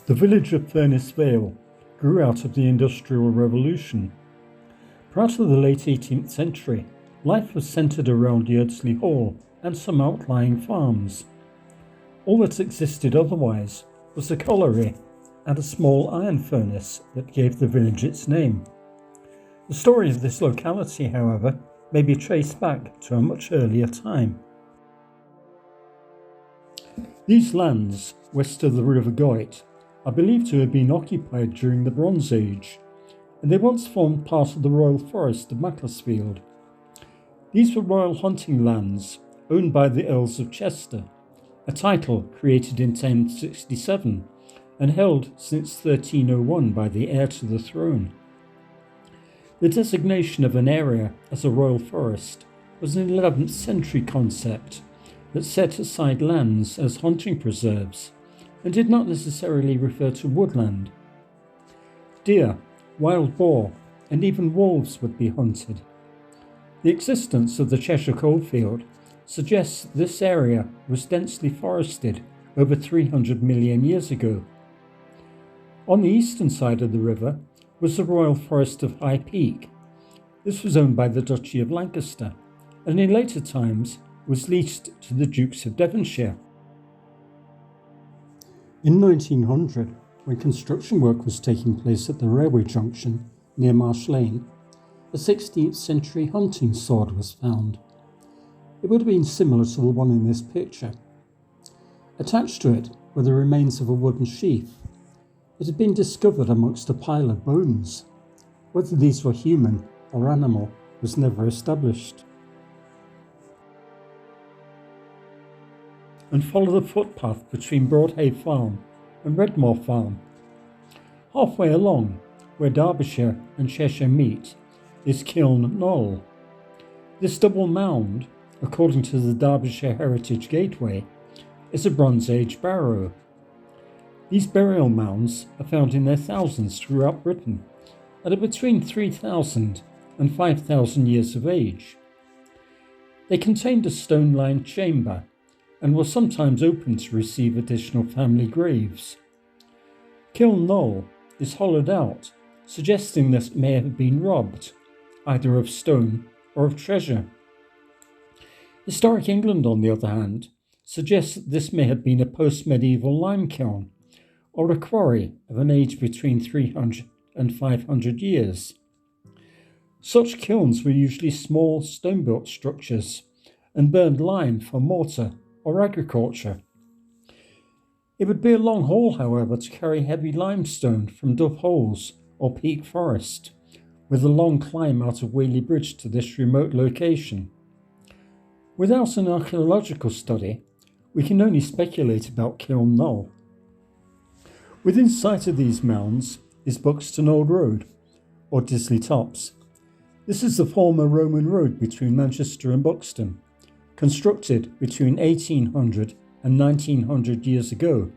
The village of Furness Vale grew out of the Industrial Revolution. Prior to the late 18th century, life was centred around Yeardsley Hall and some outlying farms. All that existed otherwise was a colliery and a small iron furnace that gave the village its name. The story of this locality, however, may be traced back to a much earlier time. These lands, west of the River Goyt, are believed to have been occupied during the Bronze Age, and they once formed part of the Royal Forest of Macclesfield. These were royal hunting lands owned by the Earls of Chester, a title created in 1067 and held since 1301 by the heir to the throne. The designation of an area as a royal forest was an 11th century concept that set aside lands as hunting preserves and did not necessarily refer to woodland. Deer, wild boar, and even wolves would be hunted. The existence of the Cheshire coalfield suggests this area was densely forested over 300 million years ago. On the eastern side of the river was the Royal Forest of High Peak. This was owned by the Duchy of Lancaster, and in later times was leased to the Dukes of Devonshire. In 1900, when construction work was taking place at the railway junction near Marsh Lane, a 16th century hunting sword was found. It would have been similar to the one in this picture. Attached to it were the remains of a wooden sheath. It had been discovered amongst a pile of bones. Whether these were human or animal was never established. And follow the footpath between Broadhay Farm and Redmore Farm. Halfway along, where Derbyshire and Cheshire meet, is Kiln Knoll. This double mound, according to the Derbyshire Heritage Gateway, is a Bronze Age barrow. These burial mounds are found in their thousands throughout Britain and are between 3,000 and 5,000 years of age. They contained a stone-lined chamber and were sometimes open to receive additional family graves. Kiln Knoll is hollowed out, suggesting that it may have been robbed, either of stone or of treasure. Historic England, on the other hand, suggests that this may have been a post-medieval lime kiln, or a quarry of an age between 300 and 500 years. Such kilns were usually small stone-built structures and burned lime for mortar or agriculture. It would be a long haul, however, to carry heavy limestone from Dove Holes or Peak Forest, with a long climb out of Whaley Bridge to this remote location. Without an archaeological study, we can only speculate about Kiln Knoll. Within sight of these mounds is Buxton Old Road, or Disley Tops. This is the former Roman road between Manchester and Buxton, constructed between 1800 and 1900 years ago.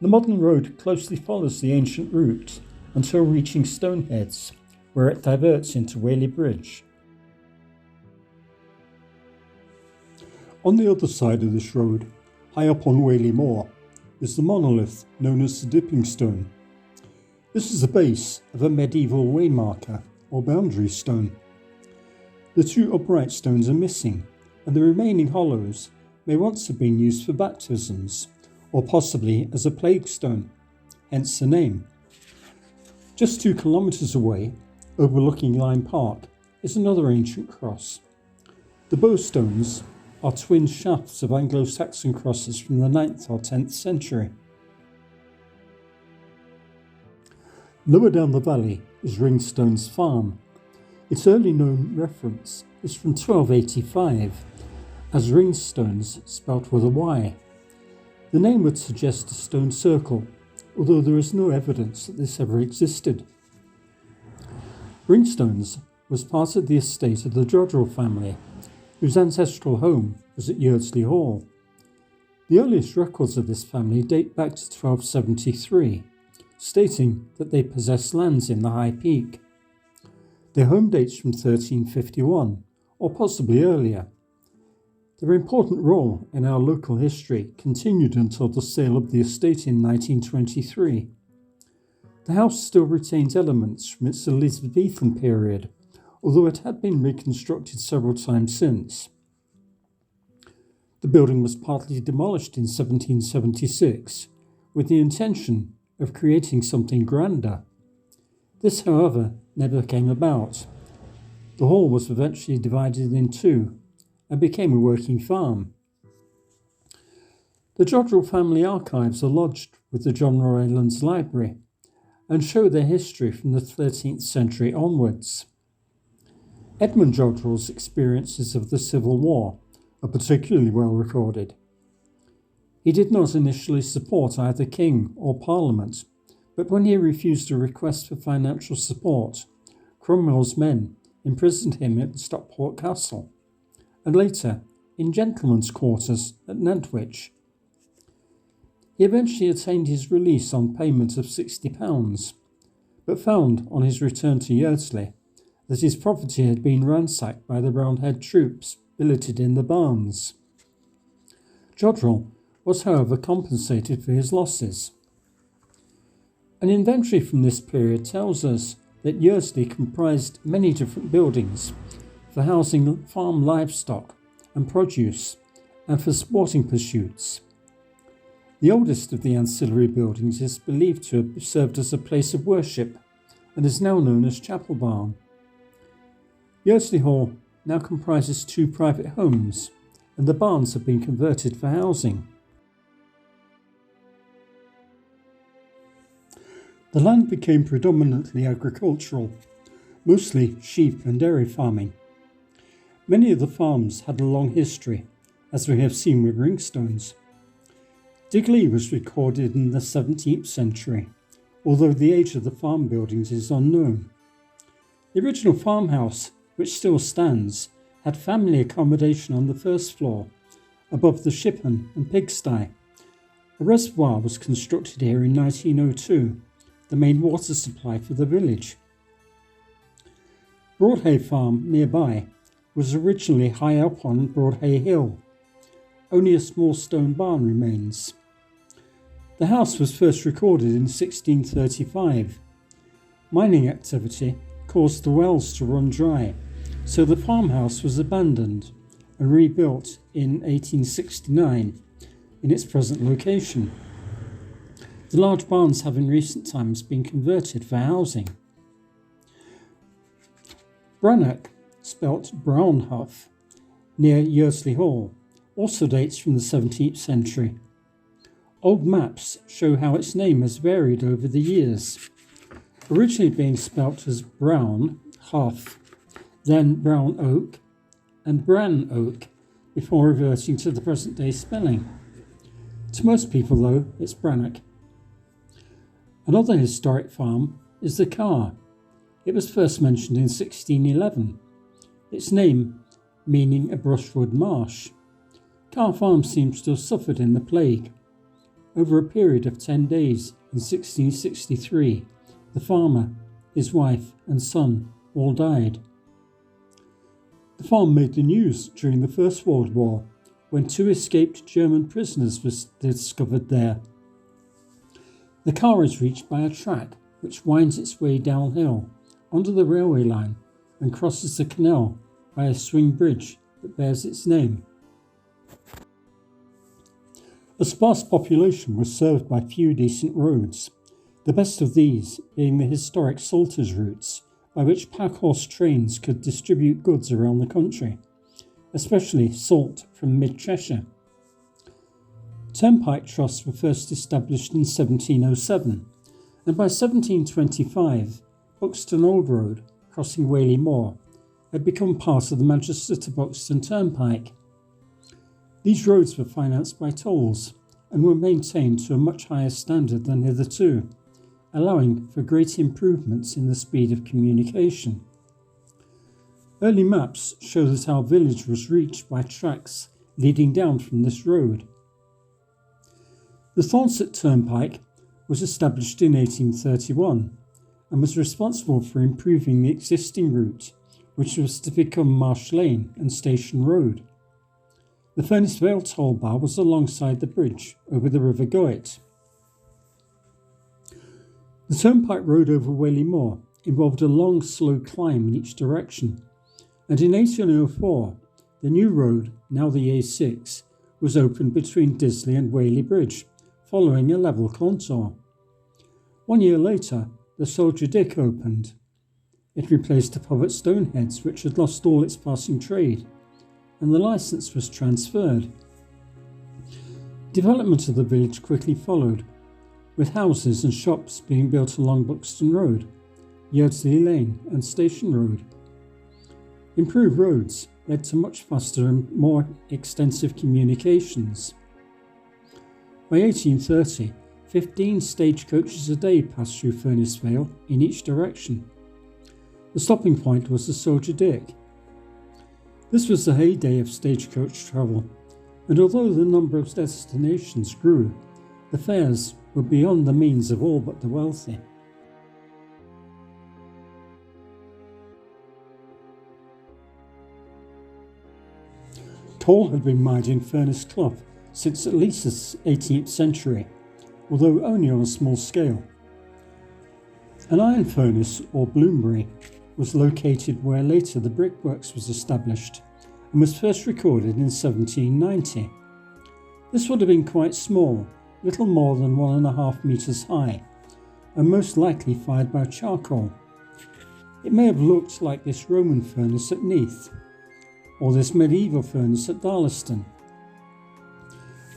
The modern road closely follows the ancient route until reaching Stoneheads, where it diverts into Whaley Bridge. On the other side of this road, high up on Whaley Moor, is the monolith known as the Dipping Stone. This is the base of a medieval waymarker or boundary stone. The two upright stones are missing, and the remaining hollows may once have been used for baptisms, or possibly as a plague stone, hence the name. Just 2 kilometres away, overlooking Lyme Park, is another ancient cross. The bowstones are twin shafts of Anglo-Saxon crosses from the 9th or 10th century. Lower down the valley is Ringstones Farm. Its early known reference is from 1285, as Ringstones spelt with a Y. The name would suggest a stone circle, although there is no evidence that this ever existed. Ringstones was part of the estate of the Jodrell family, whose ancestral home was at Yeardsley Hall. The earliest records of this family date back to 1273, stating that they possessed lands in the High Peak. Their home dates from 1351, or possibly earlier. Their important role in our local history continued until the sale of the estate in 1923. The house still retains elements from its Elizabethan period, although it had been reconstructed several times since. The building was partly demolished in 1776, with the intention of creating something grander. This, however, never came about. The hall was eventually divided in two and became a working farm. The Jodrell family archives are lodged with the John Roylands Library and show their history from the 13th century onwards. Edmund Jodrell's experiences of the Civil War are particularly well recorded. He did not initially support either king or parliament, but when he refused a request for financial support, Cromwell's men imprisoned him at Stockport Castle, and later in gentlemen's quarters at Nantwich. He eventually attained his release on payment of £60, but found on his return to Yeardsley that his property had been ransacked by the Roundhead troops billeted in the barns. Jodrell was, however, compensated for his losses. An inventory from this period tells us that Yeardsley comprised many different buildings for housing farm livestock and produce, and for sporting pursuits. The oldest of the ancillary buildings is believed to have served as a place of worship and is now known as Chapel Barn. Yeardsley Hall now comprises 2 private homes, and the barns have been converted for housing. The land became predominantly agricultural, mostly sheep and dairy farming. Many of the farms had a long history, as we have seen with Ringstones. Digley was recorded in the 17th century, although the age of the farm buildings is unknown. The original farmhouse, which still stands, had family accommodation on the first floor, above the shippen and pigsty. A reservoir was constructed here in 1902, the main water supply for the village. Broadhay Farm, nearby, was originally high up on Broadhay Hill. Only a small stone barn remains. The house was first recorded in 1635. Mining activity caused the wells to run dry, so the farmhouse was abandoned and rebuilt in 1869 in its present location. The large barns have in recent times been converted for housing. Brannock, spelt Brownhuff, near Yeardsley Hall, also dates from the 17th century. Old maps show how its name has varied over the years, originally being spelt as Brown, Huff, then Brown Oak, and Bran Oak, before reverting to the present-day spelling. To most people, though, it's Brannock. Another historic farm is the Carr. It was first mentioned in 1611, its name meaning a brushwood marsh. Carr Farm seems to have suffered in the plague. Over a period of 10 days in 1663, the farmer, his wife and son all died. The farm made the news during the First World War, when 2 escaped German prisoners were discovered there. The Carr is reached by a track which winds its way downhill under the railway line and crosses the canal by a swing bridge that bears its name. A sparse population was served by few decent roads, the best of these being the historic Salters routes, by which packhorse trains could distribute goods around the country, especially salt from mid-Cheshire. Turnpike trusts were first established in 1707, and by 1725, Buxton Old Road, crossing Whaley Moor, had become part of the Manchester to Buxton Turnpike. These roads were financed by tolls and were maintained to a much higher standard than hitherto, allowing for great improvements in the speed of communication. Early maps show that our village was reached by tracks leading down from this road. The Thornset Turnpike was established in 1831 and was responsible for improving the existing route, which was to become Marsh Lane and Station Road. The Furness Vale toll bar was alongside the bridge over the River Goyt. The turnpike road over Whaley Moor involved a long, slow climb in each direction, and in 1804, the new road, now the A6, was opened between Disley and Whaley Bridge, following a level contour. 1 year later, the Soldier Dick opened. It replaced the Povett Stoneheads, which had lost all its passing trade, and the licence was transferred. Development of the village quickly followed, with houses and shops being built along Buxton Road, Yeardsley Lane and Station Road. Improved roads led to much faster and more extensive communications. By 1830, 15 stagecoaches a day passed through Furness Vale in each direction. The stopping point was the Soldier Dick. This was the heyday of stagecoach travel, and although the number of destinations grew, the fares were beyond the means of all but the wealthy. Coal had been mined in Furness Clough since at least the 18th century, although only on a small scale. An iron furnace, or bloomberry, was located where later the brickworks was established and was first recorded in 1790. This would have been quite small, little more than 1.5 metres high, and most likely fired by charcoal. It may have looked like this Roman furnace at Neath, or this medieval furnace at Darlaston.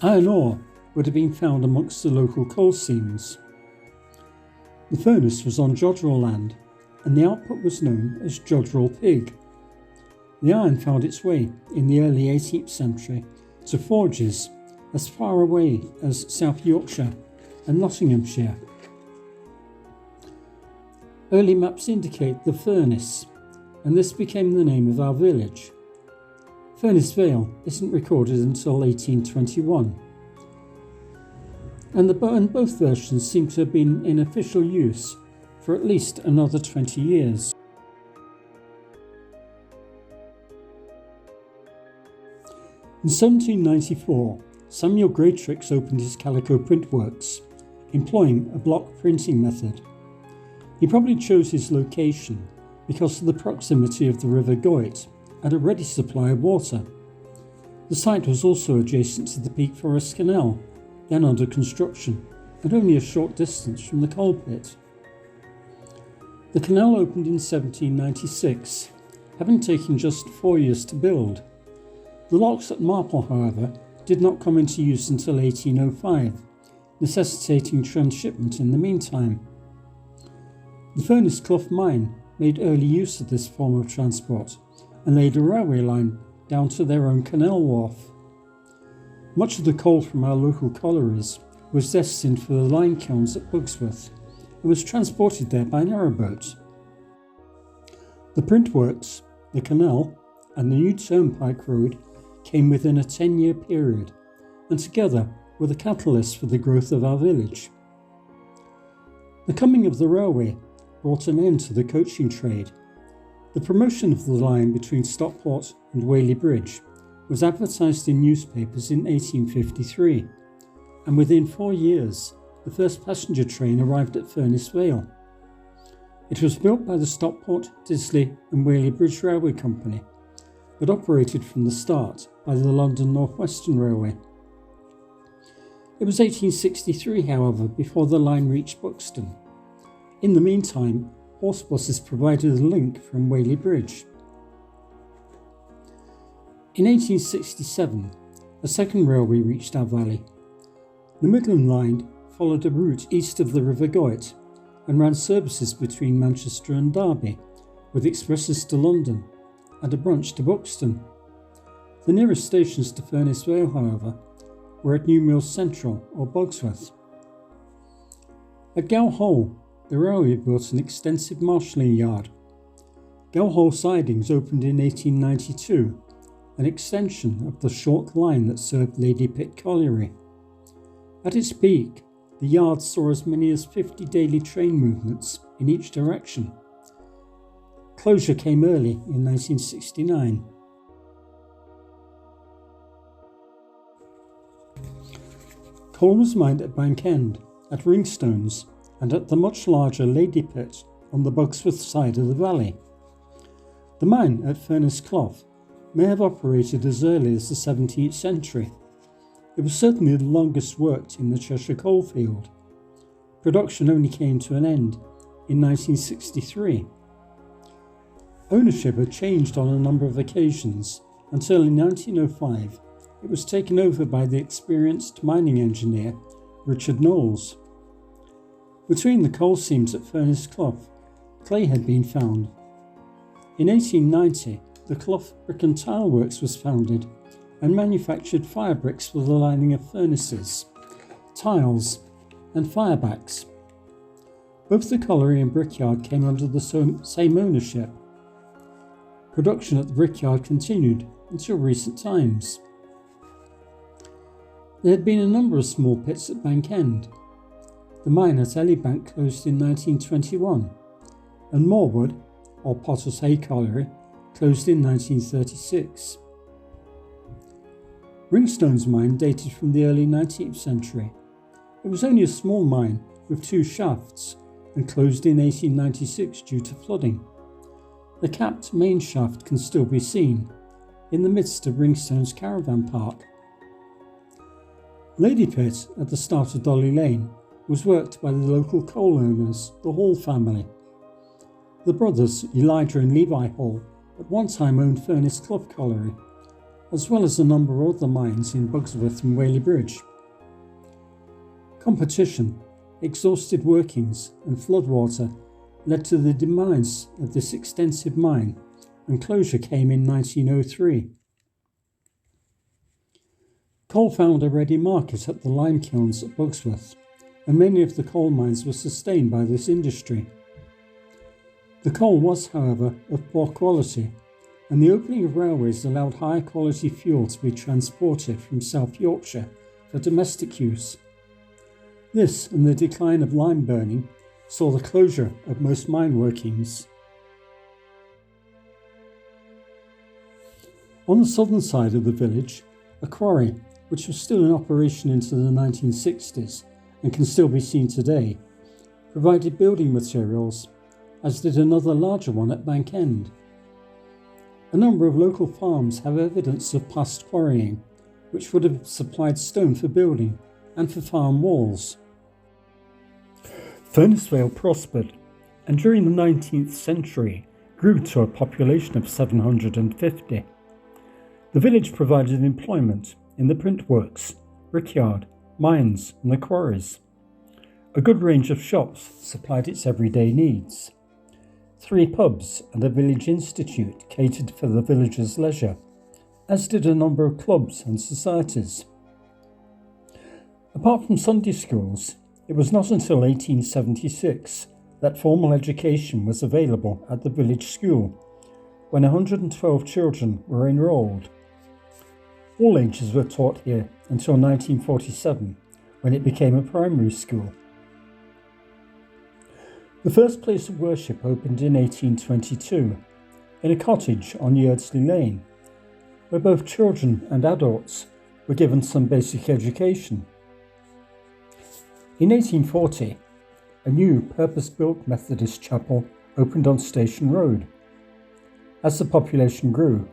Iron ore would have been found amongst the local coal seams. The furnace was on Jodrell land, and the output was known as Jodrell Pig. The iron found its way in the early 18th century to forges as far away as South Yorkshire and Nottinghamshire. Early maps indicate the furnace, and this became the name of our village. Furness Vale isn't recorded until 1821, and both versions seem to have been in official use for at least another 20 years. In 1794, Samuel Greatrix opened his Calico print works, employing a block printing method. He probably chose his location because of the proximity of the River Goyt and a ready supply of water. The site was also adjacent to the Peak Forest Canal, then under construction, and only a short distance from the coal pit. The canal opened in 1796, having taken just 4 years to build. The locks at Marple, however, did not come into use until 1805, necessitating transshipment in the meantime. The Furness Clough mine made early use of this form of transport and laid a railway line down to their own canal wharf. Much of the coal from our local collieries was destined for the lime kilns at Bugsworth and was transported there by narrowboat. The print works, the canal, and the new turnpike road came within a 10-year period, and together were the catalyst for the growth of our village. The coming of the railway brought an end to the coaching trade. The promotion of the line between Stockport and Whaley Bridge was advertised in newspapers in 1853, and within 4 years, the first passenger train arrived at Furness Vale. It was built by the Stockport, Disley and Whaley Bridge Railway Company, but operated from the start by the London North Western Railway. It was 1863, however, before the line reached Buxton. In the meantime, horse buses provided a link from Whaley Bridge. In 1867, a second railway reached our valley. The Midland Line followed a route east of the River Goyt and ran services between Manchester and Derby, with expresses to London and a branch to Buxton. The nearest stations to Furness Vale, however, were at New Mills Central or Bogsworth. At Gow Hole, the railway built an extensive marshalling yard. Gow Hole sidings opened in 1892, an extension of the short line that served Lady Pitt Colliery. At its peak, the yard saw as many as 50 daily train movements in each direction. Closure came early in 1969. Coal was mined at Bank End, at Ringstones, and at the much larger Lady Pit on the Bugsworth side of the valley. The mine at Furness Clough may have operated as early as the 17th century. It was certainly the longest worked in the Cheshire coalfield. Production only came to an end in 1963. Ownership had changed on a number of occasions until in 1905 it was taken over by the experienced mining engineer Richard Knowles. Between the coal seams at Furness Clough, clay had been found. In 1890, the Clough Brick and Tile Works was founded and manufactured fire bricks for the lining of furnaces, tiles and firebacks. Both the colliery and brickyard came under the same ownership. Production at the brickyard continued until recent times. There had been a number of small pits at Bank End. The mine at Elliebank closed in 1921, and Morewood, or Potter's Hay Colliery, closed in 1936. Ringstones mine dated from the early 19th century. It was only a small mine with 2 shafts and closed in 1896 due to flooding. The capped main shaft can still be seen in the midst of Ringstones Caravan Park. Lady Pit at the start of Dolly Lane was worked by the local coal owners, the Hall family. The brothers Elijah and Levi Hall at one time owned Furness Clough Colliery, as well as a number of other mines in Bugsworth and Whaley Bridge. Competition, exhausted workings and floodwater led to the demise of this extensive mine, and closure came in 1903. Coal found a ready market at the lime kilns at Bugsworth, and many of the coal mines were sustained by this industry. The coal was, however, of poor quality, and the opening of railways allowed higher quality fuel to be transported from South Yorkshire for domestic use. This and the decline of lime burning saw the closure of most mine workings. On the southern side of the village, a quarry, which was still in operation into the 1960s and can still be seen today, provided building materials, as did another larger one at Bank End. A number of local farms have evidence of past quarrying, which would have supplied stone for building and for farm walls. Furness Vale prospered, and during the 19th century grew to a population of 750. The village provided employment in the print works, brickyard, mines and the quarries. A good range of shops supplied its everyday needs. 3 pubs and a village institute catered for the villagers' leisure, as did a number of clubs and societies. Apart from Sunday schools, it was not until 1876 that formal education was available at the village school, when 112 children were enrolled. All ages were taught here until 1947, when it became a primary school. The first place of worship opened in 1822, in a cottage on Yeardsley Lane, where both children and adults were given some basic education. In 1840, a new purpose-built Methodist chapel opened on Station Road. As the population grew,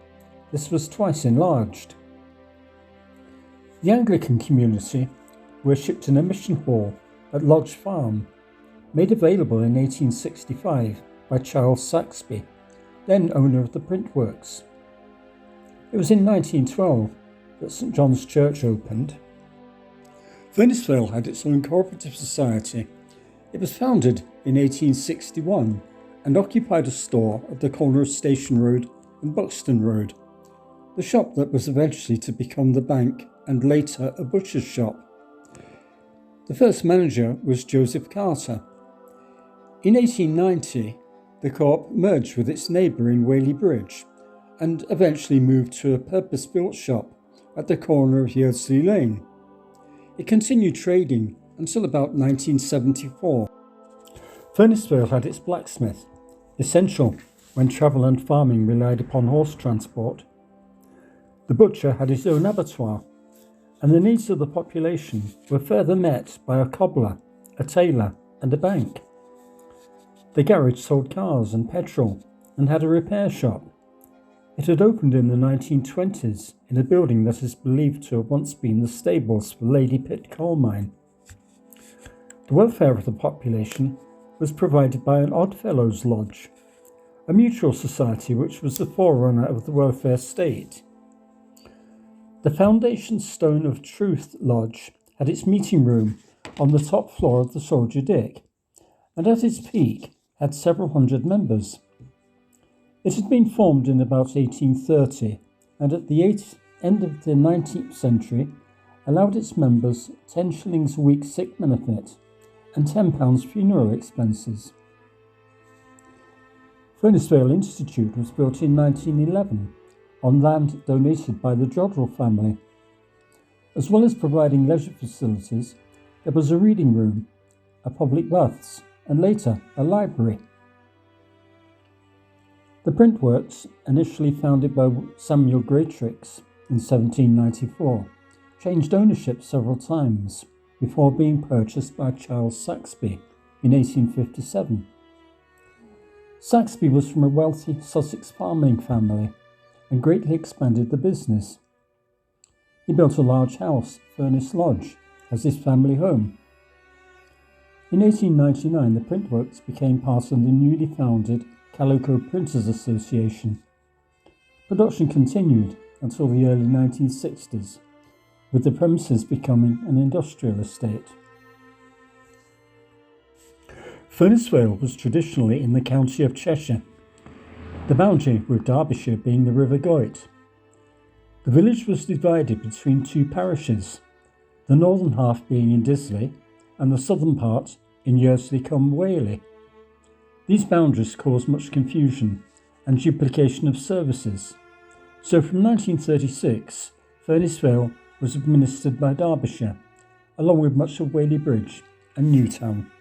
this was twice enlarged. The Anglican community worshipped in a mission hall at Lodge Farm, made available in 1865 by Charles Saxby, then owner of the print works. It was in 1912 that St John's Church opened. Furness Vale had its own cooperative society. It was founded in 1861 and occupied a store at the corner of Station Road and Buxton Road, the shop that was eventually to become the bank and later a butcher's shop. The first manager was Joseph Carter. In 1890, the co-op merged with its neighbour in Whaley Bridge and eventually moved to a purpose-built shop at the corner of Yeardsley Lane. It continued trading until about 1974. Furness Vale had its blacksmith, essential when travel and farming relied upon horse transport. The butcher had his own abattoir, and the needs of the population were further met by a cobbler, a tailor, and a bank. The garage sold cars and petrol and had a repair shop. It had opened in the 1920s in a building that is believed to have once been the stables for Lady Pitt coal mine. The welfare of the population was provided by an Oddfellows Lodge, a mutual society which was the forerunner of the welfare state. The foundation stone of Truth Lodge had its meeting room on the top floor of the Soldier Dick, and at its peak had several hundred members. It had been formed in about 1830, and at the end of the 19th century allowed its members 10 shillings a week sick benefit and £10 funeral expenses. Furness Vale Institute was built in 1911 on land donated by the Jodrell family. As well as providing leisure facilities, there was a reading room, a public baths, and later a library. The print works, initially founded by Samuel Greatrix in 1794, changed ownership several times before being purchased by Charles Saxby in 1857. Saxby was from a wealthy Sussex farming family and greatly expanded the business. He built a large house, Furness Lodge, as his family home. In 1899, the print works became part of the newly founded Calico Printers Association. Production continued until the early 1960s, with the premises becoming an industrial estate. Furness Vale was traditionally in the county of Cheshire, the boundary with Derbyshire being the River Goyt. The village was divided between two parishes, the northern half being in Disley and the southern part in Yearsley-cum-Whaley. These boundaries caused much confusion and duplication of services, so from 1936 Furness Vale was administered by Derbyshire, along with much of Whaley Bridge and Newtown.